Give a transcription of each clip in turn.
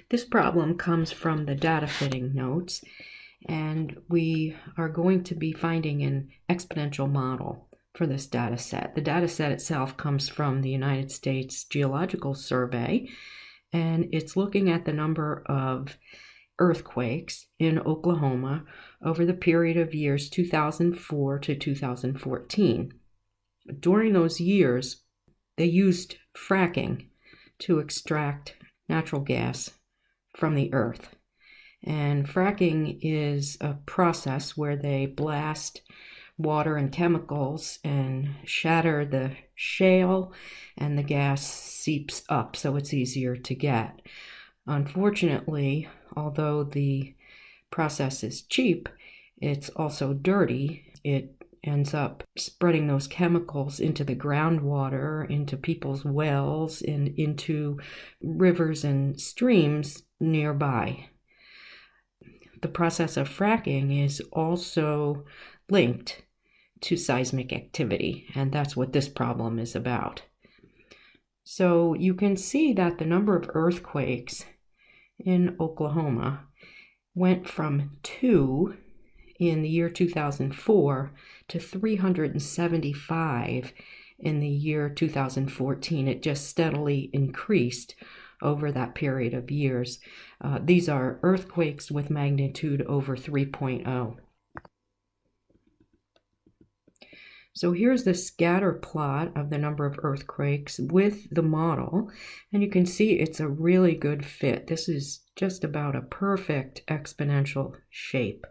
This problem comes from the data fitting notes, and we are going to be finding an exponential model for this data set. The data set itself comes from the United States Geological Survey, and it's looking at the number of earthquakes in Oklahoma over the period of years 2004 to 2014. During those years, they used fracking to extract natural gas from the earth. And fracking is a process where they blast water and chemicals and shatter the shale, and the gas seeps up so it's easier to get. Unfortunately, although the process is cheap, it's also dirty. It ends up spreading those chemicals into the groundwater, into people's wells, and into rivers and streams nearby. The process of fracking is also linked to seismic activity, and that's what this problem is about. So you can see that the number of earthquakes in Oklahoma went from 2 in the year 2004 to 375 in the year 2014. It just steadily increased over that period of years. These are earthquakes with magnitude over 3.0. So here's the scatter plot of the number of earthquakes with the model, and you can see it's a really good fit. This is just about a perfect exponential shape.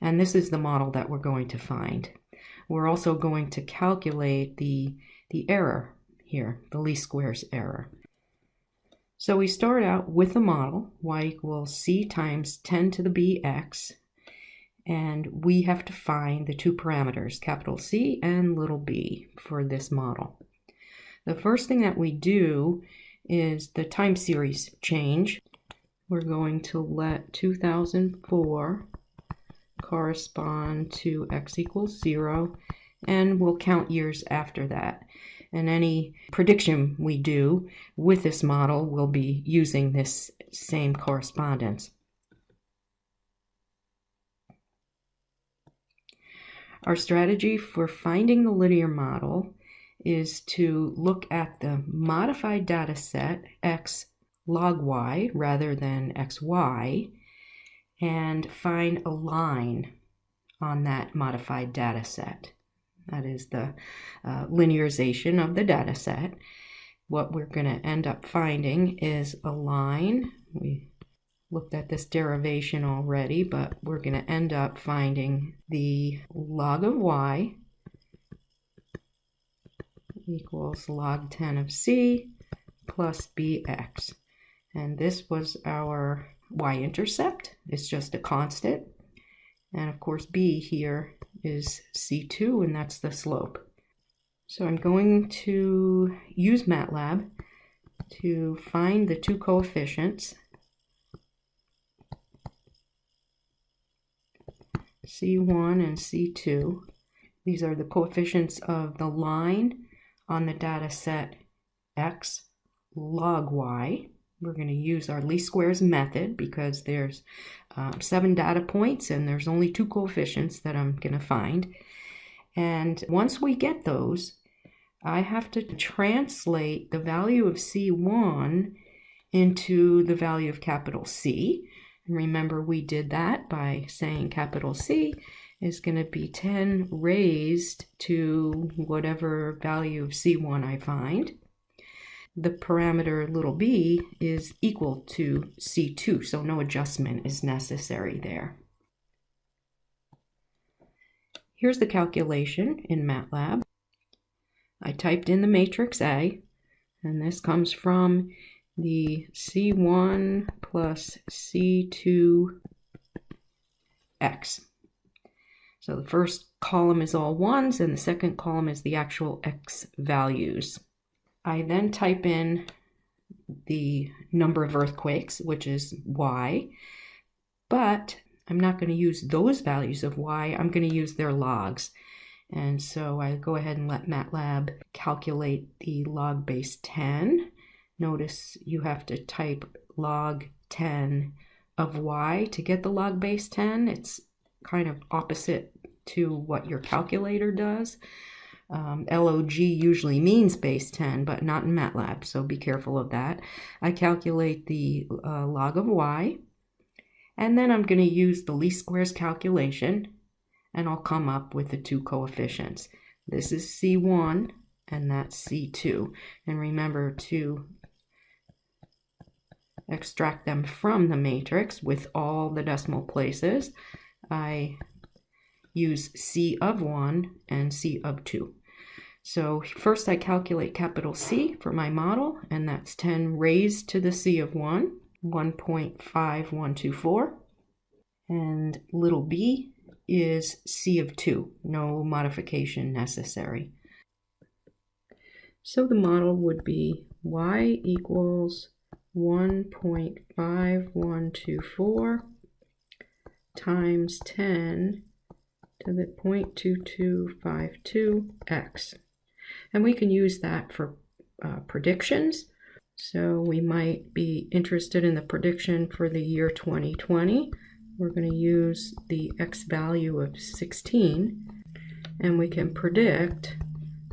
And this is the model that we're going to find. We're also going to calculate the error here, the least squares error. So we start out with the model, y equals c times 10 to the bx, and we have to find the two parameters, capital C and little b, for this model. The first thing that we do is the time series change. We're going to let 2004 correspond to x equals 0, and we'll count years after that. And any prediction we do with this model will be using this same correspondence. Our strategy for finding the linear model is to look at the modified data set x log y rather than xy and find a line on that modified data set. That is the linearization of the data set. What we're going to end up finding is a line. We looked at this derivation already, but we're going to end up finding the log of y equals log 10 of c plus bx. And this was our y-intercept. It's just a constant. And of course, b here is c2, and that's the slope. So I'm going to use MATLAB to find the two coefficients, C1 and C2. These are the coefficients of the line on the data set x log y. We're going to use our least squares method because there's 7 data points and there's only 2 coefficients that I'm going to find. And once we get those, I have to translate the value of C1 into the value of capital C. And remember, we did that by saying capital C is going to be 10 raised to whatever value of C1 I find. The parameter little b is equal to C2, so no adjustment is necessary there. Here's the calculation in MATLAB. I typed in the matrix A, and this comes from the C1 plus C2 x. So the first column is all ones, and the second column is the actual x values. I then type in the number of earthquakes, which is y, but I'm not going to use those values of y, I'm going to use their logs. And so I go ahead and let MATLAB calculate the log base 10. Notice you have to type log 10 of y to get the log base 10. It's kind of opposite to what your calculator does. LOG usually means base 10, but not in MATLAB, so be careful of that. I calculate the log of y, and then I'm going to use the least squares calculation, and I'll come up with the two coefficients. This is C1, and that's C2. And remember to extract them from the matrix with all the decimal places. I use C of 1 and C of 2. So first I calculate capital C for my model, and that's 10 raised to the C of 1, 1.5124. And little b is C of 2, no modification necessary. So the model would be y equals 1.5124 times 10 to the 0.2252x. And we can use that for predictions. So we might be interested in the prediction for the year 2020. We're going to use the x value of 16, and we can predict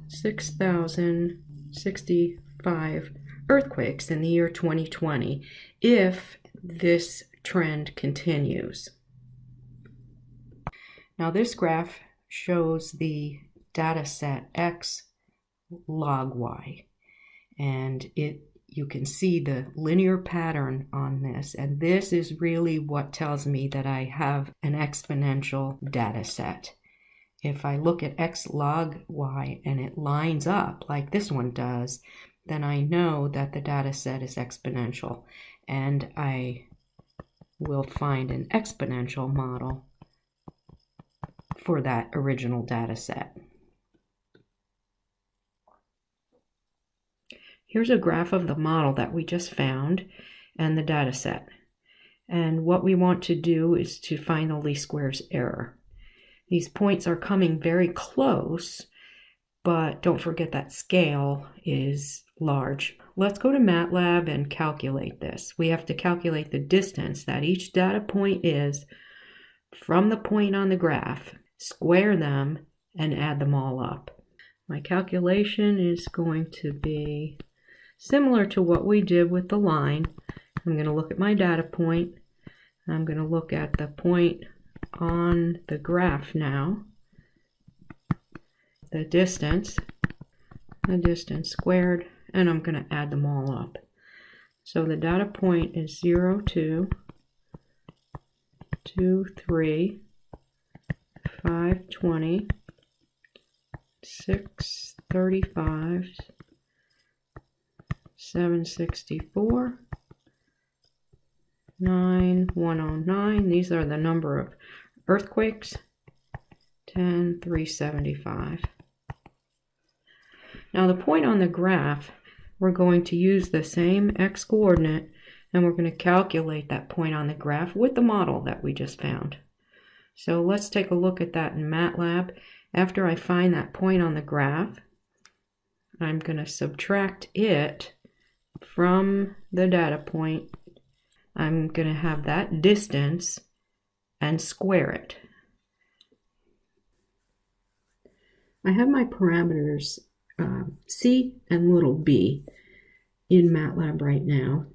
6,065 earthquakes in the year 2020 if this trend continues. Now this graph shows the data set x log y, and you can see the linear pattern on this, and this is really what tells me that I have an exponential data set. If I look at x log y and it lines up like this one does, then I know that the data set is exponential, and I will find an exponential model for that original data set. Here's a graph of the model that we just found and the data set. And what we want to do is to find the least squares error. These points are coming very close, but don't forget that scale is large. Let's go to MATLAB and calculate this. We have to calculate the distance that each data point is from the point on the graph, square them, and add them all up. My calculation is going to be similar to what we did with the line. I'm going to look at my data point. I'm going to look at the point on the graph now. The distance squared, and I'm going to add them all up. So the data point is 0, 2, 2, 3, 5, 20, 6, 35, 764, 9, 109. These are the number of earthquakes. 10, 375. Now the point on the graph, we're going to use the same x coordinate, and we're going to calculate that point on the graph with the model that we just found. So let's take a look at that in MATLAB. After I find that point on the graph, I'm going to subtract it from the data point. I'm going to have that distance and square it. I have my parameters C and little b in MATLAB right now.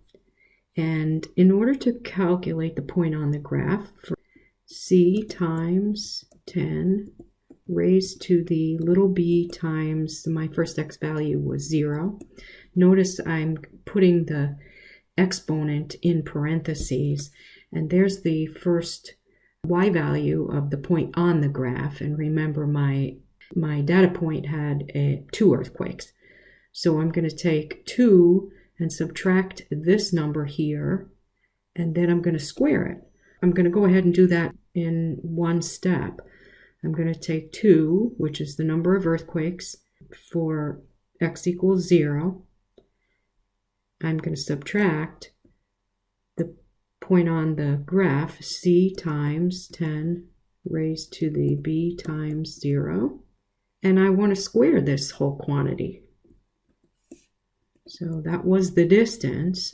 And in order to calculate the point on the graph, for C times 10 raised to the little b times my first x value was 0. Notice I'm putting the exponent in parentheses, and there's the first y value of the point on the graph. And remember, my data point had 2 earthquakes. So I'm going to take 2 and subtract this number here, and then I'm going to square it. I'm going to go ahead and do that in one step. I'm going to take 2, which is the number of earthquakes, for x equals 0. I'm going to subtract the point on the graph, C times 10 raised to the b times 0. And I want to square this whole quantity. So that was the distance.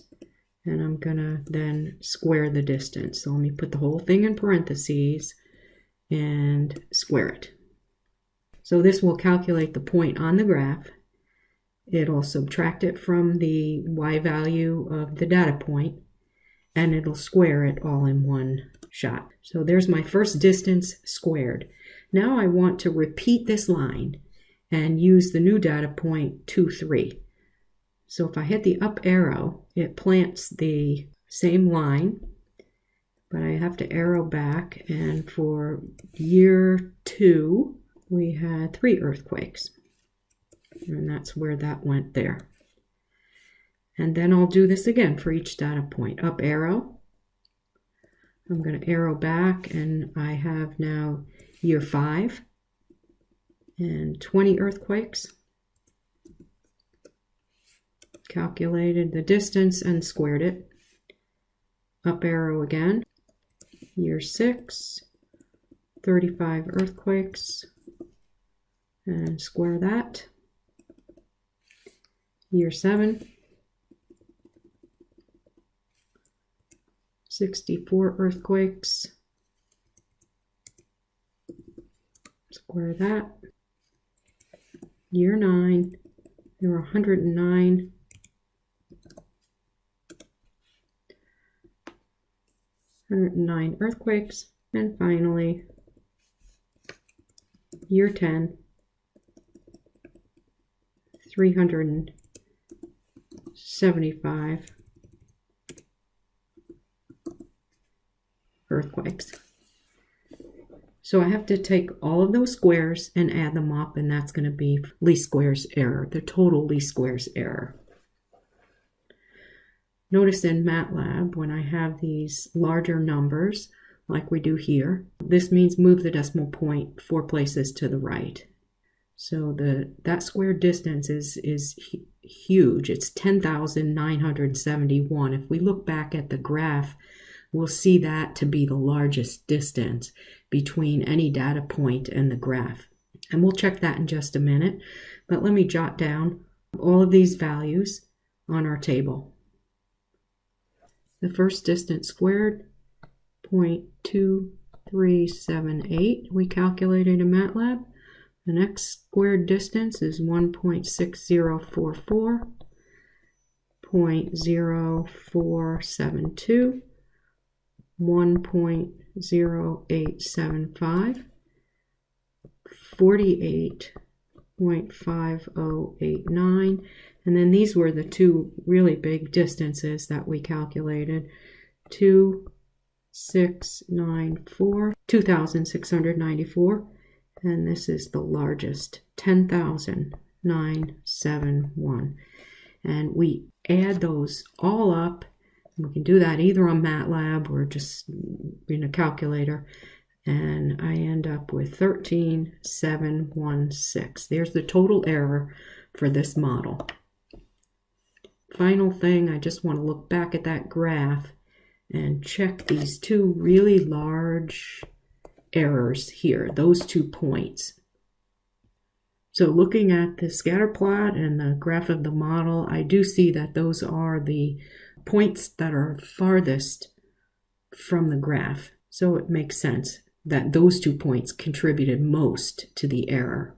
And I'm gonna then square the distance. So let me put the whole thing in parentheses and square it. So this will calculate the point on the graph. It'll subtract it from the y value of the data point, and it'll square it all in one shot. So there's my first distance squared. Now I want to repeat this line and use the new data point 2, 3. So if I hit the up arrow, it plants the same line, but I have to arrow back, and for year 2, we had 3 earthquakes. And that's where that went there. And then I'll do this again for each data point. Up arrow. I'm going to arrow back, and I have now year 5 and 20 earthquakes. Calculated the distance and squared it. Up arrow again. Year 6, 35 earthquakes, and square that. Year 7, 64 earthquakes, square that. Year 9, there were 109 earthquakes, and finally year 10, 375 earthquakes. So I have to take all of those squares and add them up, and that's going to be least squares error, the total least squares error. Notice in MATLAB, when I have these larger numbers, like we do here, this means move the decimal point 4 places to the right. So that squared distance is huge. It's 10,971. If we look back at the graph, we'll see that to be the largest distance between any data point and the graph. And we'll check that in just a minute. But let me jot down all of these values on our table. The first distance squared, 0.2378, we calculated in MATLAB. The next squared distance is 1.6044, 0.0472, 1.0875, 48.5089, and then these were the two really big distances that we calculated. 2,694, and this is the largest, 10,971. And we add those all up. We can do that either on MATLAB or just in a calculator. And I end up with 13,716. There's the total error for this model. Final thing, I just want to look back at that graph and check these two really large errors here, those 2 points. So looking at the scatter plot and the graph of the model, I do see that those are the points that are farthest from the graph. So it makes sense that those 2 points contributed most to the error.